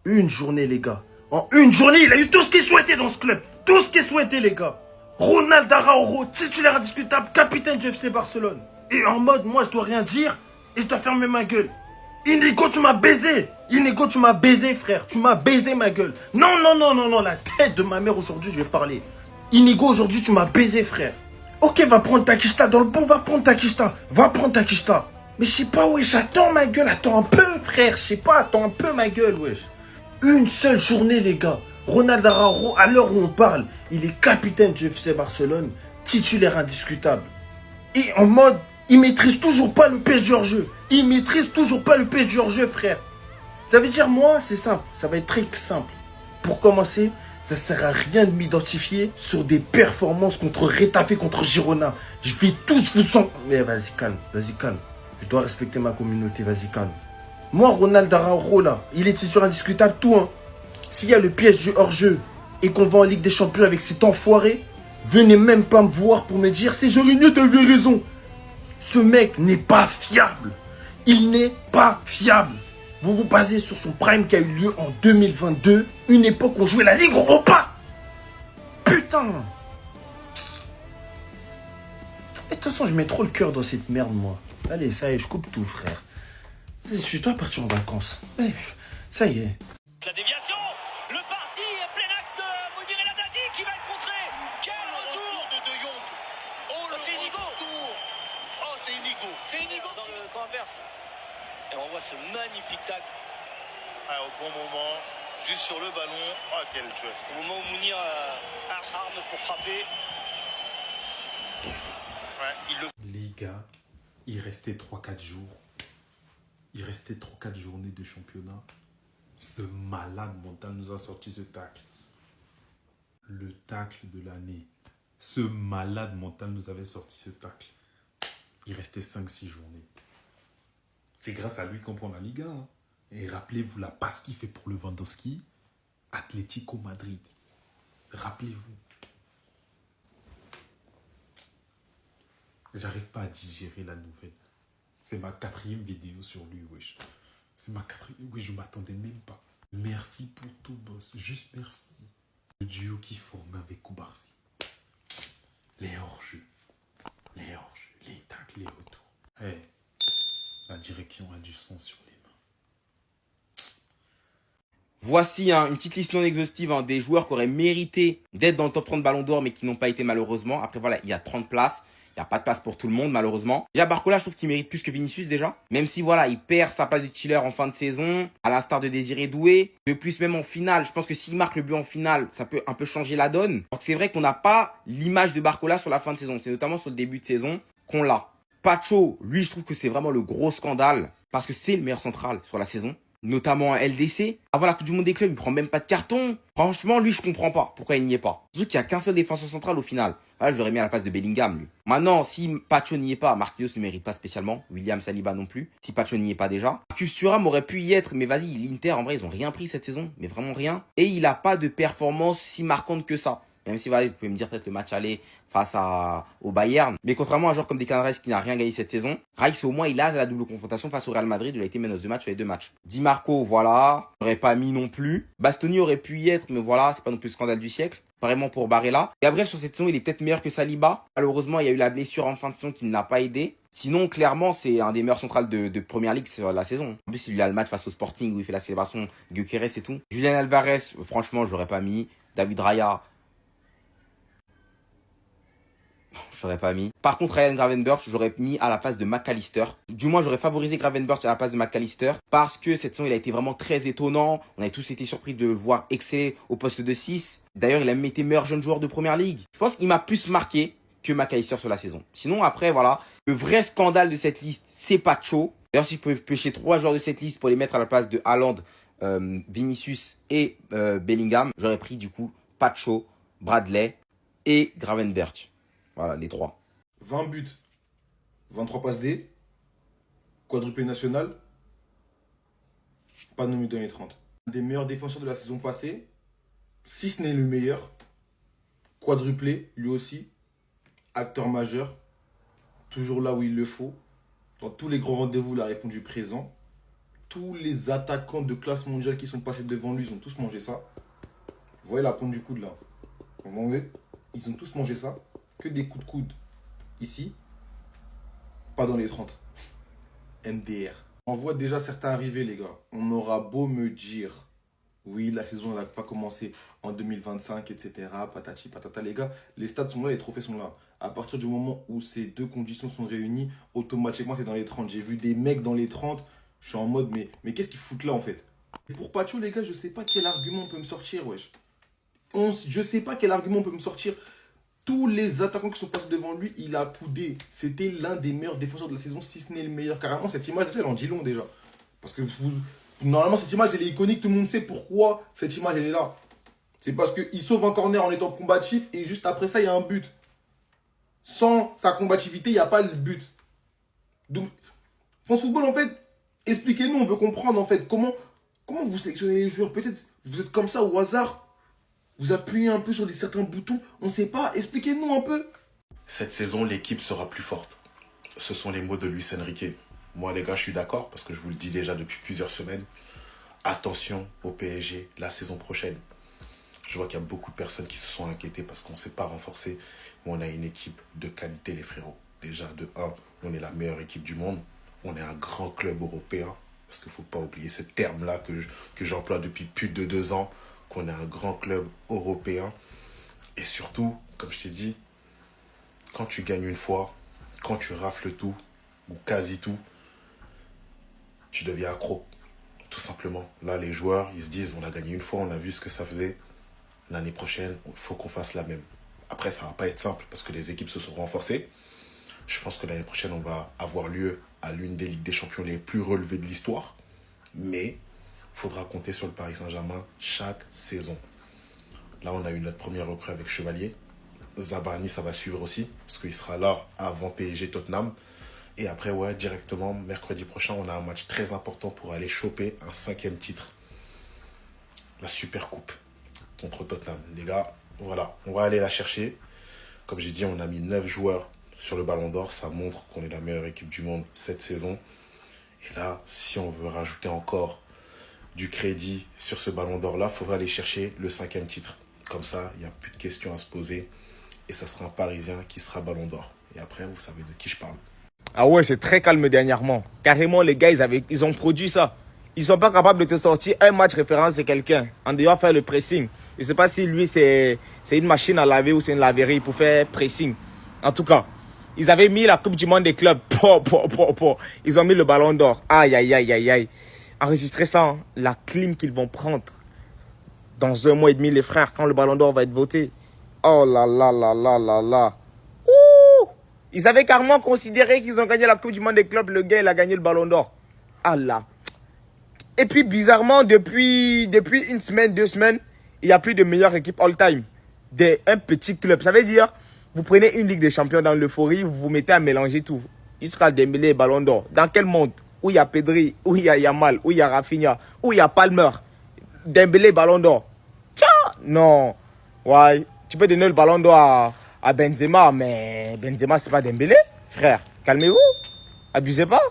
Une journée, les gars. En une journée, il a eu tout ce qu'il souhaitait dans ce club. Tout ce qu'il souhaitait, les gars. Ronald Araujo, titulaire indiscutable, capitaine du FC Barcelone. Et en mode, moi, je dois rien dire et je dois fermer ma gueule. Inigo, tu m'as baisé. Inigo, tu m'as baisé, frère. Tu m'as baisé ma gueule. Non, non, non, non, non. La tête de ma mère, aujourd'hui, je vais parler. Inigo, aujourd'hui, tu m'as baisé, frère. Ok, va prendre ta quicheta. Dans le bon, va prendre ta quicheta. Va prendre ta quicheta. Mais je sais pas, wesh. Attends ma gueule. Attends un peu, frère. Je sais pas, attends un peu ma gueule, wesh. Une seule journée, les gars. Ronald Araujo, à l'heure où on parle, il est capitaine du FC Barcelone, titulaire indiscutable. Et en mode, il maîtrise toujours pas le PSG hors jeu. Il maîtrise toujours pas le PSG hors jeu, frère. Ça veut dire, moi, c'est simple. Ça va être très simple. Pour commencer, ça sert à rien de m'identifier sur des performances contre Retafe, contre Girona. Je vais tous vous sentir. Mais vas-y, calme. Vas-y, calme. Je dois respecter ma communauté. Vas-y, calme. Moi, Ronald Araujo, là, il est titulaire indiscutable, tout, hein. S'il y a le piège du hors-jeu et qu'on va en Ligue des Champions avec cet enfoiré, venez même pas me voir pour me dire « C'est Jorginho, t'avais raison !» Ce mec n'est pas fiable. Il n'est pas fiable. Vous vous basez sur son prime qui a eu lieu en 2022, une époque où on jouait la Ligue Europa. Putain. Et de toute façon, je mets trop le cœur dans cette merde, moi. Allez, ça y est, je coupe tout, frère. Je dois partir en vacances. Allez, ça y est. La déviation, le parti, plein axe de Mounir El Haddadi qui va être contré. Quel retour de De Jong. Oh, c'est Inigo. Oh, c'est Inigo. C'est Inigo dans le camp adverse. Et on voit ce magnifique tacle. Ah, au bon moment, juste sur le ballon. Oh, quel trust. Au moment où Mounir arme pour frapper. Ouais, il le... Les gars, il restait 3-4 jours. Il restait 3-4 journées de championnat. Ce malade mental nous a sorti ce tacle. Le tacle de l'année. Ce malade mental nous avait sorti ce tacle. Il restait 5-6 journées. C'est grâce à lui qu'on prend la Liga. Hein. Et rappelez-vous la passe qu'il fait pour Lewandowski. Atlético Madrid. Rappelez-vous. J'arrive pas à digérer la nouvelle. C'est ma 4e vidéo sur lui, wesh. C'est ma 4e... Oui, je m'attendais même pas. Merci pour tout, boss. Juste merci. Le duo qui forme avec Koubarsi. Les hors-jeux. Les hors-jeux, les tacles, les retours. Hey, la direction a du sang sur les mains. Voici une petite liste non exhaustive des joueurs qui auraient mérité d'être dans le top 30 Ballon d'Or, mais qui n'ont pas été malheureusement. Après, voilà, il y a 30 places. Il n'y a pas de place pour tout le monde, malheureusement. Déjà, Barcola, je trouve qu'il mérite plus que Vinicius, déjà. Même si, voilà, il perd sa place de titulaire en fin de saison, à l'instar de Désiré Doué. De plus, même en finale, je pense que s'il marque le but en finale, ça peut un peu changer la donne. Donc, c'est vrai qu'on n'a pas l'image de Barcola sur la fin de saison. C'est notamment sur le début de saison qu'on l'a. Pacho, lui, je trouve que c'est vraiment le gros scandale. Parce que c'est le meilleur central sur la saison. Notamment à LDC. Avant la Coupe du Monde des clubs, il prend même pas de carton. Franchement, lui, je comprends pas pourquoi il n'y est pas. Surtout qu'il n'y a qu'un seul défenseur central au final. Là, je l'aurais mis à la place de Bellingham, lui. Maintenant, si Pacho n'y est pas, Marquinhos ne mérite pas spécialement. William Saliba non plus. Si Pacho n'y est pas déjà. Marcus Thuram aurait pu y être, mais vas-y, l'Inter, en vrai, ils ont rien pris cette saison. Mais vraiment rien. Et il a pas de performance si marquante que ça. Même si, voilà, vous pouvez me dire peut-être le match aller face au Bayern. Mais contrairement à un joueur comme Declan Rice qui n'a rien gagné cette saison, Rice au moins il a la double confrontation face au Real Madrid. Il a été man of the match sur les 2 matchs. Di Marco, voilà, j'aurais pas mis non plus. Bastoni aurait pu y être, mais voilà, c'est pas non plus le scandale du siècle. Pareillement pour Barella. Gabriel sur cette saison, il est peut-être meilleur que Saliba. Malheureusement, il y a eu la blessure en fin de saison qui ne l'a pas aidé. Sinon, clairement, c'est un des meilleurs centrales de Première Ligue sur la saison. En plus, il a le match face au Sporting où il fait la célébration Gyökeres et tout. Julian Alvarez, franchement, je l'aurais pas mis. David Raya, je l'aurais pas mis. Par contre, Ryan Gravenberch, j'aurais mis à la place de McAllister. Du moins, j'aurais favorisé Gravenberch à la place de McAllister. Parce que cette saison, il a été vraiment très étonnant. On a tous été surpris de le voir exceller au poste de 6. D'ailleurs, il a même été meilleur jeune joueur de Première Ligue. Je pense qu'il m'a plus marqué que McAllister sur la saison. Sinon, après, voilà. Le vrai scandale de cette liste, c'est Pacho. D'ailleurs, si je peux pêcher 3 joueurs de cette liste pour les mettre à la place de Haaland, Vinicius et Bellingham, j'aurais pris du coup Pacho, Bradley et Gravenberch. Voilà, les 3. 20 buts, 23 passes D, quadruplé national, pas nommé dans les 30. Un des meilleurs défenseurs de la saison passée, si ce n'est le meilleur, quadruplé, lui aussi, acteur majeur, toujours là où il le faut. Dans tous les grands rendez-vous, il a répondu présent. Tous les attaquants de classe mondiale qui sont passés devant lui, ils ont tous mangé ça. Vous voyez la pointe du coude là? Vous m'enlevez? Ils ont tous mangé ça. Que des coups de coude. Ici. Pas dans les 30. MDR. On voit déjà certains arriver, les gars. On aura beau me dire, oui, la saison n'a pas commencé en 2025, etc. Patati patata, les gars. Les stats sont là, les trophées sont là. À partir du moment où ces deux conditions sont réunies, automatiquement, tu es dans les 30. J'ai vu des mecs dans les 30. Je suis en mode, mais qu'est-ce qu'ils foutent là, en fait? Et pour Pacho, les gars, je sais pas quel argument on peut me sortir, wesh. Je sais pas quel argument on peut me sortir. Tous les attaquants qui sont passés devant lui, il a coudé. C'était l'un des meilleurs défenseurs de la saison, si ce n'est le meilleur. Carrément, cette image, elle en dit long déjà. Parce que normalement, cette image, elle est iconique. Tout le monde sait pourquoi cette image, elle est là. C'est parce qu'il sauve un corner en étant combatif et juste après ça, il y a un but. Sans sa combativité, il n'y a pas le but. Donc, France Football, en fait, expliquez-nous, on veut comprendre, en fait, comment vous sélectionnez les joueurs. Peut-être vous êtes comme ça au hasard. Vous appuyez un peu sur certains boutons. On ne sait pas. Expliquez-nous un peu. Cette saison, l'équipe sera plus forte. Ce sont les mots de Luis Enrique. Moi, les gars, je suis d'accord parce que je vous le dis déjà depuis plusieurs semaines. Attention au PSG la saison prochaine. Je vois qu'il y a beaucoup de personnes qui se sont inquiétées parce qu'on ne s'est pas renforcé. Mais on a une équipe de qualité, les frérots. Déjà, de 1, on est la meilleure équipe du monde. On est un grand club européen. Parce qu'il ne faut pas oublier ce terme-là que j'emploie depuis plus de 2 ans. Qu'on est un grand club européen. Et surtout, comme je t'ai dit, quand tu gagnes une fois, quand tu rafles tout, ou quasi tout, tu deviens accro. Tout simplement. Là, les joueurs, ils se disent, on a gagné une fois, on a vu ce que ça faisait. L'année prochaine, il faut qu'on fasse la même. Après, ça ne va pas être simple parce que les équipes se sont renforcées. Je pense que l'année prochaine, on va avoir lieu à l'une des Ligues des Champions les plus relevées de l'histoire. Mais il faudra compter sur le Paris Saint-Germain chaque saison. Là, on a eu notre première recrue avec Chevalier. Zabarni, ça va suivre aussi, parce qu'il sera là avant PSG Tottenham. Et après, ouais, directement, mercredi prochain, on a un match très important pour aller choper un 5e titre. La Super Coupe contre Tottenham. Les gars, voilà, on va aller la chercher. Comme j'ai dit, on a mis 9 joueurs sur le Ballon d'Or. Ça montre qu'on est la meilleure équipe du monde cette saison. Et là, si on veut rajouter encore du crédit sur ce Ballon d'Or-là, il faudra aller chercher le 5e titre. Comme ça, il n'y a plus de questions à se poser. Et ça sera un Parisien qui sera Ballon d'Or. Et après, vous savez de qui je parle. Ah ouais, c'est très calme dernièrement. Carrément, les gars, ils ont produit ça. Ils sont pas capables de te sortir un match référence de quelqu'un en devant faire le pressing. Je sais pas si lui, c'est une machine à laver ou c'est une laverie pour faire pressing. En tout cas, ils avaient mis la Coupe du Monde des clubs. Ils ont mis le Ballon d'Or. Aïe, aïe, aïe, aïe, aïe. Enregistrez ça, hein. La clim qu'ils vont prendre dans 1 mois et demi, les frères, quand le Ballon d'Or va être voté. Oh là là là là là là. Ouh! Ils avaient carrément considéré qu'ils ont gagné la Coupe du Monde des clubs. Le gars, il a gagné le Ballon d'Or. Ah là. Et puis, bizarrement, depuis 1 semaine, 2 semaines, il n'y a plus de meilleure équipe all-time. Un petit club. Ça veut dire, vous prenez une Ligue des Champions dans l'euphorie, vous vous mettez à mélanger tout. Israël Dembélé et Ballon d'Or. Dans quel monde? Où il y a Pedri, où il y a Yamal, où il y a Rafinha, où il y a Palmer. Dembélé, Ballon d'Or. Tiens! Non. Ouais. Tu peux donner le Ballon d'Or à Benzema, mais Benzema, c'est pas Dembélé. Frère, calmez-vous. Abusez pas.